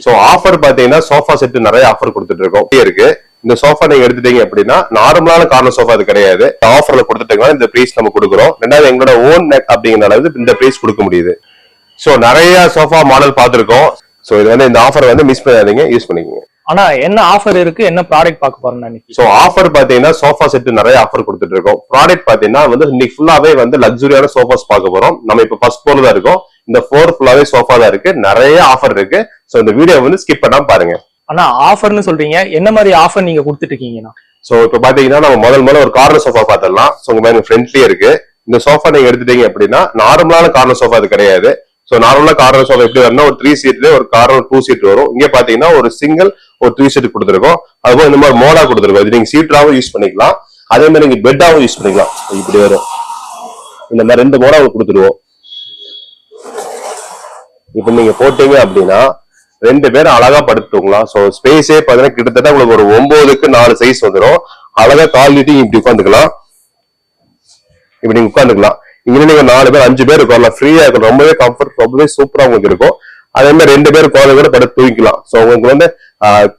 So offer பாத்தீங்கன்னா sofa set நிறைய offer கொடுத்துட்டு இருக்கோம் இருக்கு. இந்த சோஃபா நீங்க எடுத்துட்டீங்க அப்படின்னா நார்மலான கார்னர் சோஃபா அது கிடையாது. ஆஃபர்ல கொடுத்துட்டீங்கன்னா இந்த பிரைஸ் நம்ம கொடுக்குறோம். ரெண்டாவது எங்களோட ஓன் நெக் அப்படிங்கறத இந்த பிரைஸ் கொடுக்க முடியுது. சோ நிறைய சோஃபா மாடல் பார்த்திருக்கோம். சோ இது வந்து இந்த ஆஃபர் வந்து மிஸ் பண்ணாதீங்க, யூஸ் பண்ணிக்கோங்க. ஆனா என்ன ஆஃபர் இருக்கு, என்ன ப்ராடக்ட் பார்க்க போறோம் இன்னைக்கு? சோ ஆஃபர் பாத்தீங்கன்னா சோஃபா செட் நிறைய ஆஃபர் கொடுத்துட்டு இருக்கோம். ப்ராடக்ட் பாத்தீங்கன்னா வந்து இன்னைக்கு ஃபுல்லாவே வந்து லக்ஸுரியான சோஃபாஸ் பார்க்க போறோம். நம்ம இப்ப ஃபர்ஸ்ட் ஃப்ளோர்ல தான் இருக்கோம். இந்த ஃப்ளோர் ஃபுல்லாவே சோஃபா தான் இருக்கு. நிறைய ஆஃபர் இருக்கு. சோ இந்த வீடியோ வந்து ஸ்கிப் பண்ணாம பாருங்க. ஆனா ஆஃபர்னு சொல்றீங்க, என்ன மாதிரி ஆஃபர் நீங்க கொடுத்துட்டு இருக்கீங்கன்னா? சோ இப்ப பாத்தீங்கன்னா நம்ம முதல்ல ஒரு கார்னர் சோஃபா பாத்திரலாம். சோ உங்க மாதிரி ஃப்ரண்ட்லயே இருக்கு. இந்த சோஃபா நீங்க எடுத்துட்டீங்க அப்படின்னா நார்மலான கார்னர் சோஃபா அது கிடையாது. சோ நார்மலா கார்னர் சோஃபா எப்படி வரணும், ஒரு 3 சீட்ல ஒரு கார்னர் 2 சீட் வரும். இங்க பாத்தீங்கன்னா ஒரு சிங்கிள் ஒரு 3 சீட் கொடுத்துருக்கோம். அதுபோல இந்த மாதிரி மோடா கொடுத்துருக்கோம். இது நீங்க சீட்டாவும் யூஸ் பண்ணிக்கலாம், அதே மாதிரி நீங்க பெட்டாவும் யூஸ் பண்ணிக்கலாம். இப்படி வரும். இந்த மாதிரி 2 மோடா கொடுத்துருவோம். இப்ப நீங்க போட்டீங்க அப்படின்னா 2 பேரும் அழகா படுத்துக்கலாம். சோ ஸ்பேஸே பாத்தீங்கன்னா கிட்டத்தட்ட உங்களுக்கு ஒரு 9க்கு 4 சைஸ் வந்துடும். அழகா கால் நீட்டி இப்படி உட்காந்துக்கலாம். இப்படி நீங்க உட்காந்துக்கலாம். இங்க நீங்க 4 பேர் 5 பேர் உட்காரலாம். ஃப்ரீயா இருக்கும். ரொம்பவே கம்ஃபர்ட், ரொம்பவே சூப்பரா உங்களுக்கு இருக்கும். அதே மாதிரி 2 பேர் குழந்தை கூட படுத்து தூங்கிக்கலாம். சோ உங்களுக்கு வந்து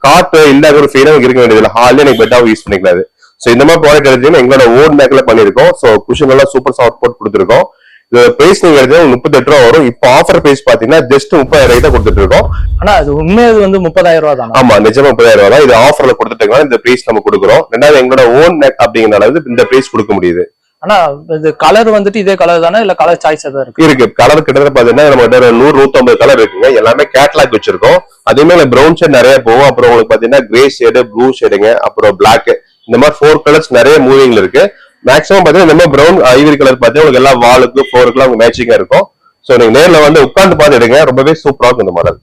காற்று இல்லாத ஒரு ஃபீலும் இருக்க வேண்டியது. ஹாலே நீங்க பெட்டாவும் யூஸ் பண்ணிக்கலாம். சோ இந்த மாதிரி ப்ராடக்ட் எடுத்தீங்கன்னா எங்களோட ஓன் மேக்ல பண்ணிருக்கோம். சோ குஷன் எல்லாம் சூப்பர் சாஃப்ட் போட்டு கொடுத்துருக்கோம். இது பிரைஸ் நீங்க எடுத்தீங்கன்னா 38 ரூபா வரும். இப்போ ஆஃபர் பிரைஸ் பாத்தீங்கன்னா ஜஸ்ட் 30,000 தான் கொடுத்துட்டு இருக்கோம். ஆனா அது உண்மையாக வந்து 30,000 ரூபா தான். ஆமா, நிஜமா 30,000 ரூபா தான். இது ஆஃபர்ல கொடுத்துட்டீங்கன்னா இந்த பிரைஸ் நம்ம கொடுக்குறோம். ரெண்டாவது எங்களோட ஓன் நெக் அப்படிங்கறத இந்த பிரைஸ் கொடுக்க முடியுது. ஆனா இது கலர் வந்துட்டு இதே கலர் தானே, இல்ல கலர் சாய்ஸ் தான் இருக்கு? கலர் கிட்டத்தட்ட பாத்தீங்கன்னா நம்ம 100-150 கலர் இருக்குங்க. எல்லாமே கேட்லாக் வச்சிருக்கோம். அதே மாதிரி ப்ரௌன் ஷேட் நிறைய போகும். அப்புறம் உங்களுக்கு பாத்தீங்கன்னா கிரே ஷேடு, ப்ளூ ஷேடுங்க, அப்புறம் பிளாக், இந்த மாதிரி 4 கலர்ஸ் நிறைய மூவிங்ல இருக்கு. மேக்ஸிமம் பாத்தீங்கன்னா இந்த மாதிரி ப்ரௌன் ஐவரி கலர் பாத்தீங்கன்னா உங்களுக்கு எல்லா வாலுக்கு ஃப்ளோருக்கு மேட்சிங்கா இருக்கும். சோ நீங்க நேர்ல வந்து உட்கார்ந்து பார்த்து எடுங்க. ரொம்பவே சூப்பரா இருக்கும் இந்த மாடல்.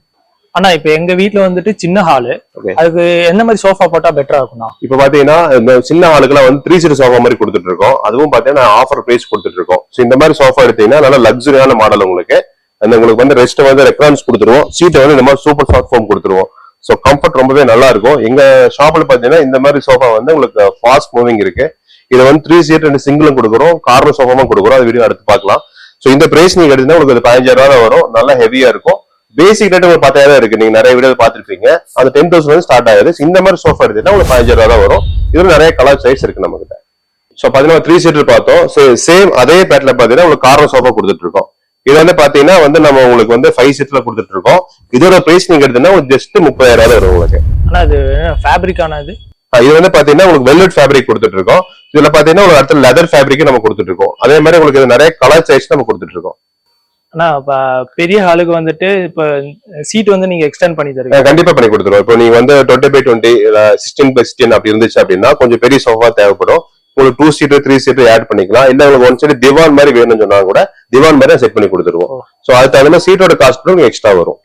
ஆனா இப்ப எங்க வீட்டுல வந்துட்டு சின்ன ஹாலு, அதுக்கு எந்த மாதிரி சோஃபா போட்டா பெட்டரா இருக்கும்னா? இப்ப பாத்தீங்கன்னா இந்த சின்ன ஹாலுக்குலாம் வந்து 3 சீட் சோஃபா மாதிரி கொடுத்துட்டு இருக்கோம். அதுவும் பாத்தீங்கன்னா ஆஃபர் பிரைஸ் கொடுத்துட்டு இருக்கோம். சோ இந்த மாதிரி சோஃபா எடுத்தீங்கன்னா நல்ல லக்ஸரியான மாடல் உங்களுக்கு. உங்களுக்கு வந்து ரெஸ்ட் வந்து ரெக்ரான்ஸ் கொடுத்துருவோம். சீட்டை வந்து இந்த மாதிரி சூப்பர் சாஃப்ட் ஃபோம் கொடுத்துருவோம். சோ கம்ஃபர்ட் ரொம்பவே நல்லா இருக்கும். எங்க ஷாப்ல பாத்தீங்கன்னா இந்த மாதிரி சோஃபா வந்து உங்களுக்கு ஃபாஸ்ட் மூவிங் இருக்கு. இதை வந்து 3 சீட் 2 சிங்கிளும் கொடுக்குறோம், கார்னர் சோஃபாவும் கொடுக்குறோம். அது வீடியோ அடுத்து பார்க்கலாம். சோ இந்த பிரைஸ் நீங்க எடுத்தீங்கன்னா உங்களுக்கு 15,000 ரூபா வரும். நல்லா ஹெவியா இருக்கும். பேசிக் ரேட் உங்களுக்கு 10,000 இருக்கு. நீங்க நிறைய வீடியோ பார்த்துருப்பீங்க. அது 10,000 வந்து ஸ்டார்ட் ஆகுது. இந்த மாதிரி சோஃபா எடுத்தீங்கன்னா உங்களுக்கு 15,000 ரூபா வரும். இதுல நிறைய கலர் சைஸ் இருக்கு நம்ம கிட்ட. சோ பாத்தீங்கன்னா 3 சீட்டர் பார்த்தோம். சேம் அதே பேட்ல பாத்தீங்கன்னா உங்களுக்கு கார்னர் சோஃபா கொடுத்துட்டு இருக்கோம். இது வந்து பாத்தீங்கன்னா வந்து நம்ம உங்களுக்கு வந்து 5 சீட்ல கொடுத்துட்டு இருக்கோம். இதோட பிரைஸ் நீங்க எடுத்தீங்கன்னா ஜஸ்ட் 30,000 வரும் உங்களுக்கு. ஆனா இது ஃபேப்ரிக் ஆனா இது வந்து பாத்தீங்கன்னா உங்களுக்கு வெல்வெட் ஃபேப்ரிக் கொடுத்துட்டு இருக்கோம். இதுல பாத்தீங்கன்னா உங்களுக்கு அடுத்த லெதர் ஃபேப்ரிக் நம்ம கொடுத்துட்டு இருக்கோம். அதே மாதிரி உங்களுக்கு நிறைய கலர் சைஸ் நம்ம கொடுத்துட்டு இருக்கோம். ஆனா பெரிய ஹாலுக்கு வந்துட்டு இப்ப சீட் வந்து நீங்க எக்ஸ்டெண்ட் பண்ணி தருவீங்க? கண்டிப்பா பண்ணி கொடுத்துருவோம். இப்போ நீங்க வந்து 20x20 16x16 அப்படி இருந்துச்சு அப்படின்னா கொஞ்சம் பெரிய சோஃபா தேவைப்படும். உங்களுக்கு 2 சீட் 3 சீட் ஆட் பண்ணிக்கலாம். இல்ல உங்களுக்கு 1 சைடு திவான் மாதிரி வேணும்னு சொன்னா கூட திவான் மாதிரி செட் பண்ணி கொடுத்துருவோம். சோ அதுக்கு தகுந்த மாதிரி சீட்டோட காஸ்ட் உங்களுக்கு எக்ஸ்ட்ரா வரும்.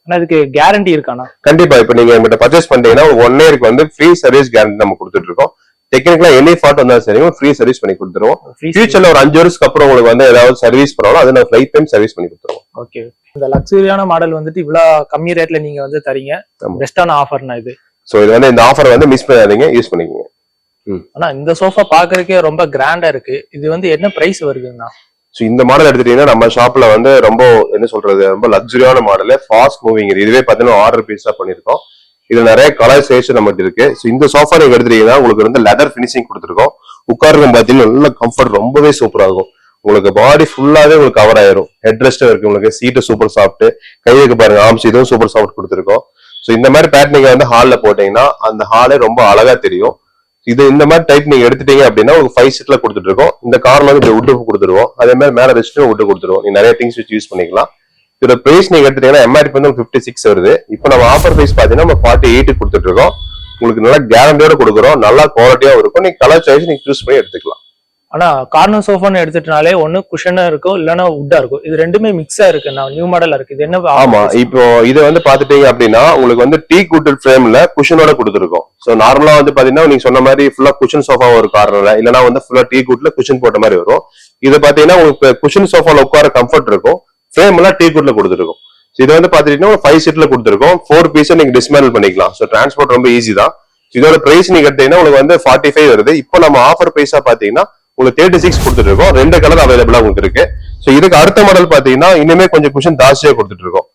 அதுக்கு கேரண்டி இருக்கானா? கண்டிப்பா. இப்ப நீங்க எங்கிட்ட பர்ச்சேஸ் பண்ணிட்டீங்கன்னா 1 இயருக்கு வந்து ஃப்ரீ சர்வீஸ் கேரண்டி நம்ம கொடுத்துட்டு இருக்கோம். டெக்னிக்கலா எனி ஃபால்ட் வந்தாலும் சரி ஃப்ரீ சர்வீஸ் பண்ணி கொடுத்துருவோம். ஃபியூச்சர்ல ஒரு 5 வருஷத்துக்கு அப்புறம் உங்களுக்கு வந்து ஏதாவது சர்வீஸ் பண்ணாலும் அதை நான் லைஃப் டைம் சர்வீஸ் பண்ணி கொடுத்துருவோம். ஓகே. இந்த லக்ஸரியான மாடல் வந்துட்டு இவ்வளவு கம்மி ரேட்ல நீங்க வந்து தரீங்க. பெஸ்டான ஆஃபர்னா இது. சோ இது வந்து இந்த ஆஃபர் வந்து மிஸ் பண்ணாதீங்க, யூஸ் பண்ணிக்கோங்க. ஆனா இந்த சோஃபா பாக்குறதுக்கே ரொம்ப கிராண்டா இருக்கு. இது வந்து என்ன பிரைஸ் வருதுன்னா? சோ இந்த மாடல் எடுத்துட்டீங்கன்னா நம்ம ஷாப்ல வந்து ரொம்ப என்ன சொல்றது, ரொம்ப லக்ஸரியான மாடல், ஃபாஸ்ட் மூவிங். இதுவே பாத்தீங்கன்னா ஆர்டர் பீஸா பண்ணிருக்கோம். இது நிறைய கலர் சைஸ் நம்மகிட்ட இருக்கு. சோ இந்த சோஃபா நீங்க எடுத்துட்டீங்கன்னா உங்களுக்கு வந்து லெதர் பினிஷிங் கொடுத்துருக்கோம். உட்கார்ந்து பாத்தீங்கன்னா நல்ல கம்ஃபர்ட், ரொம்பவே சூப்பரா இருக்கும். உங்களுக்கு பாடி ஃபுல்லாவே உங்களுக்கு கவர் ஆயிரும். ஹெட் ரெஸ்ட் இருக்கு. உங்களுக்கு சீட்டு சூப்பர் சாஃப்ட், கைக்கு பாருங்க ஆர்ம்ஸ் இதுவும் சூப்பர் சாஃப்ட் கொடுத்துருக்கோம். சோ இந்த மாதிரி பேட் நீங்க வந்து ஹால்ல போட்டீங்கன்னா அந்த ஹாலே ரொம்ப அழகா தெரியும். இது இந்த மாதிரி டைப் நீங்க எடுத்துட்டீங்க அப்படின்னா ஒரு 5 சீட்ல கொடுத்துட்டு இருக்கோம். இந்த கார்ல வந்து வுட் கொடுத்துருவோம். அதே மாதிரி மேல ரெஸ்ட்டும் வுட் கொடுத்துருவோம். நீங்க நிறைய திங்ஸ் வச்சு யூஸ் பண்ணிக்கலாம். இதோட பிரைஸ் நீங்க எடுத்துட்டீங்கன்னா எம்ஆர்பி வந்து 56 வருது. இப்போ நம்ம ஆஃபர் பிரைஸ் பாத்தீங்கன்னா நம்ம 48 கொடுத்துட்டு இருக்கோம். உங்களுக்கு நல்லா கேரண்டியோட கொடுக்குறோம். நல்லா குவாலிட்டியா இருக்கும். நீங்க கலர் சாய்ஸ் நீங்க சூஸ் பண்ணி எடுத்துக்கலாம். ஆனா கார்னர் சோஃபான்னு எடுத்துட்டனாலே ஒண்ணு குஷனா இருக்கும், இல்லன்னா வுட்டா இருக்கும். இது ரெண்டுமே மிக்ஸா இருக்கு. நான் நியூ மாடலா இருக்கு. இது என்ன? ஆமா, இப்போ இது வந்து பாத்துட்டீங்க அப்படின்னா உங்களுக்கு வந்து டீ குட்டட் ஃப்ரேம்ல குஷனோட கொடுத்துருக்கோம். சோ நார்மலா வந்து பாத்தீங்கன்னா நீங்க சொன்ன மாதிரி ஃபுல்லா குஷன் சோஃபா ஒரு கார்னர்ல, இல்லன்னா வந்து ஃபுல்லா டீ குட்ல குஷன் போட்ட மாதிரி வரும். இது பாத்தீங்கன்னா உங்களுக்கு குஷன் சோஃபால உட்கார கம்ஃபர்ட் இருக்கும். ஃப்ரேம் எல்லாம் டீ குட்ல கொடுத்துருக்கோம். இது வந்து பாத்துட்டீங்கன்னா 5 சீட்ல கொடுத்துருக்கோம். 4 பீஸை நீங்க டிஸ்மேண்டில் பண்ணிக்கலாம். சோ டிரான்ஸ்போர்ட் ரொம்ப ஈஸி தான். இதோட பிரைஸ் நீங்க எடுத்தீங்கன்னா உங்களுக்கு வந்து 45 வருது. இப்போ நம்ம ஆஃபர் பிரைஸா பாத்தீங்கன்னா உங்களுக்கு 36 கொடுத்துட்டு இருக்கோம். 2 கலர் அவைலபிளா உங்களுக்கு இருக்கு. சோ இதுக்கு அடுத்த மாடல் பாத்தீங்கன்னா இனிமே கொஞ்சம் குஷன் ஜாஸ்தியா கொடுத்துட்டு இருக்கோம்.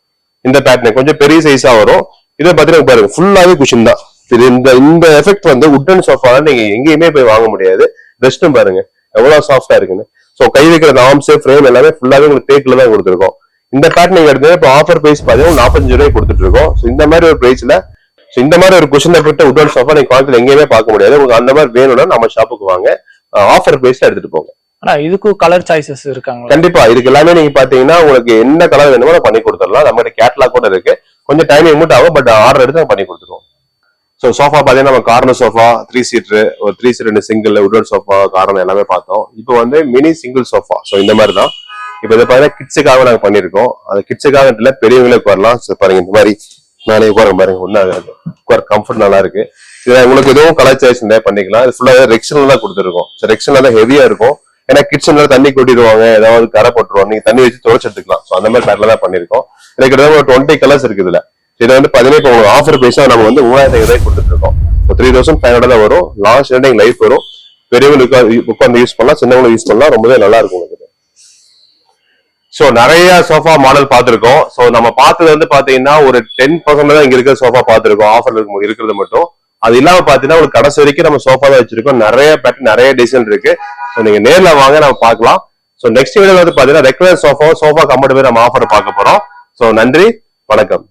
இந்த பேட்டர்ன் கொஞ்சம் பெரிய சைஸா வரும். இதை பாத்தீங்கன்னா பாருங்க ஃபுல்லாவே குஷன் தான். இது இந்த எஃபெக்ட் வந்து உட்டன் சோஃபால நீங்க எங்கேயுமே போய் வாங்க முடியாது. ரெஸ்ட்டும் பாருங்க எவ்வளவு சாஃப்டா இருக்குன்னு. சோ கை வைக்கிற ஆர்ம்ஸ் ஃப்ரேம் எல்லாமே ஃபுல்லாவே உங்களுக்கு தேக்குல தான் கொடுத்துருக்கோம். இந்த பேட்டர்ன் நீங்க எடுத்தீங்கன்னா இப்போ ஆஃபர் பிரைஸ் பாத்தீங்கன்னா 45 ரூபாய் கொடுத்துட்டு இருக்கோம். இந்த மாதிரி ஒரு பிரைஸ்ல இந்த மாதிரி ஒரு குஷன் எஃபெக்ட் உட்டன் சோஃபா நீங்க காலத்துல எங்கேயுமே பார்க்க முடியாது. உங்களுக்கு அந்த மாதிரி வேணும்னா நம்ம ஷாப்புக்கு வாங்க, ஆஃபர் பிரைஸ்ல எடுத்துட்டு போங்க. ஆனா இதுக்கும் கலர் சாய்ஸஸ் இருக்காங்க. கண்டிப்பா இதுக்கு எல்லாமே நீங்க பாத்தீங்கன்னா உங்களுக்கு என்ன கலர் வேணுமோ பண்ணி கொடுத்துடலாம். நம்ம கிட்ட கேட்லாக் கூட இருக்கு. கொஞ்சம் டைமிங் மட்டும் ஆகும், பட் ஆர்டர் எடுத்து பண்ணி கொடுத்துருவோம். ஸோ சோஃபா பாத்தீங்கன்னா நம்ம கார்னர் சோஃபா 3 சீட்டர், ஒரு 3 seater single wooden sofa corner எல்லாமே பார்த்தோம். இப்போ வந்து மினி சிங்கிள் சோஃபா. ஸோ இந்த மாதிரி தான் இப்போ இதை பாத்தீங்கன்னா கிட்ஸுக்காக நாங்க பண்ணிருக்கோம். அது கிட்ஸுக்காக இல்ல பெரியவங்களே உட்காரலாம். பாருங்க இந்த மாதிரி நானே உட்கார பாருங்க ஒன்னாகாது, உட்கார கம்ஃபர்ட் நல்லா இருக்கு. இதுல உங்களுக்கு எதுவும் கலர் சாய்ஸ் பண்ணிக்கலாம். இது ஃபுல்லா ரெக்ஷன்ல தான் கொடுத்துருக்கோம். ரெக்ஷன்ல தான் ஹெவியா இருக்கும். ஏன்னா கிட்ஸ் தண்ணி கொட்டிடுவாங்க, ஏதாவது கரை போட்டுருவாங்க, நீங்க தண்ணி வச்சு துவைச்சு எடுத்துக்கலாம். ஸோ அந்த மாதிரி பேட்ல தான் பண்ணிருக்கோம். இதுல ஒரு 20 கலர்ஸ் இருக்கு. இதுல இதை வந்து பதினே ஆஃபர் பிரைஸா நம்ம வந்து 3500 ரூபாய் கொடுத்துட்டு இருக்கோம். 3500 தான் வரும். லாஸ்ட் ரேண்டிங் லைஃப் வரும். பெரியவங்களுக்கு உட்காந்து யூஸ் பண்ணலாம், சின்னவங்களுக்கு யூஸ் பண்ணலாம். ரொம்பவே நல்லா இருக்கும் உங்களுக்கு. சோ நிறைய சோஃபா மாடல் பார்த்திருக்கோம். சோ நம்ம பார்த்தது வந்து பாத்தீங்கன்னா ஒரு 10% தான் இங்க இருக்கிற சோஃபா பார்த்திருக்கோம். ஆஃபர் இருக்கிறது மட்டும். அது இல்லாம பாத்தீங்கன்னா ஒரு கடைசி வரைக்கும் நம்ம சோஃபா தான் வச்சிருக்கோம். நிறைய பேட்டர்ன் நிறைய டிசைன் இருக்கு. ஸோ நீங்க நேர்ல வாங்க, நம்ம பார்க்கலாம். ஸோ நெக்ஸ்ட் வீடியோ வந்து பாத்தீங்கன்னா ரெகுலர் சோஃபா கம்பெனி நம்ம ஆஃபர் பார்க்க போறோம். ஸோ நன்றி, வணக்கம்.